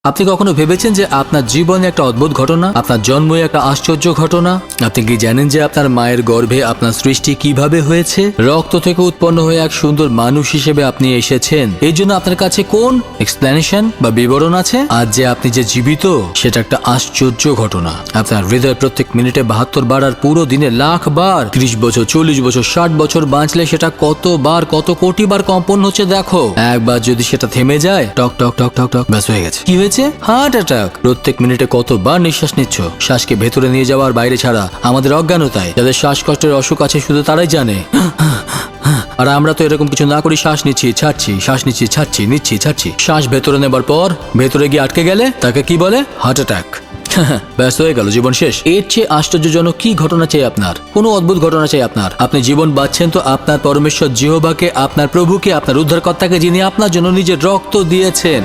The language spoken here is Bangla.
আপনি কখনো ভেবেছেন যে আপনার জীবনে একটা অদ্ভুত ঘটনা, আপনার জন্মই একটা আশ্চর্য ঘটনা? আপনি কি জানেন যে আপনার মায়ের গর্ভে আপনার সৃষ্টি কিভাবে হয়েছে? রক্ত থেকে উৎপন্ন হয়ে এক সুন্দর মানুষ হিসেবে আপনি এসেছেন। এই জন্য আপনার কাছে কোন এক্সপ্লেনেশন বা বিবরণ আছে? আজ যে আপনি যে জীবিত, সেটা একটা আশ্চর্য ঘটনা। আপনার হৃদয় প্রত্যেক মিনিটে 72 বার আর পুরো দিনে লাখ বার, 30 বছর, 40 বছর, 60 বছর বাঁচলে সেটা কতবার, কত কোটি বার কম্পন হচ্ছে দেখো। একবার যদি সেটা থেমে যায়, টক টক টক টক টক, ব্যাস হয়ে গেছে। কি হয়েছে? Heart attack. প্রত্যেক মিনিটে কতবার নিঃশ্বাস নিচ্ছ? শ্বাসকে ভেতরে নিয়ে যাওয়ার বাইরে ছাড়া আমাদের অজ্ঞানতায়। যাদের শ্বাসকষ্টের অসুখ আছে শুধু তারাই জানে। আর আমরা তো এরকম কিছু না করি, শ্বাস নিচ্ছি ছাড়ছি, শ্বাস নিচ্ছি ছাড়ছি, নিচ্ছি ছাড়ছি। শ্বাস ভেতরে নেবার পর ভেতরে গিয়ে আটকে গেলে তাকে কি বলে? Heart attack. ব্যস্ত হয়ে গেল, জীবন শেষ। এর চেয়ে আশ্চর্যজনক কি ঘটনা চাই আপনার? কোনো অদ্ভুত ঘটনা চাই আপনার? আপনি জীবন বাঁচছেন তো আপনার পরমেশ্বর জিহোবাকে, আপনার প্রভুকে, আপনার উদ্ধারকর্তাকে, যিনি আপনার জন্য নিজের রক্ত দিয়েছেন।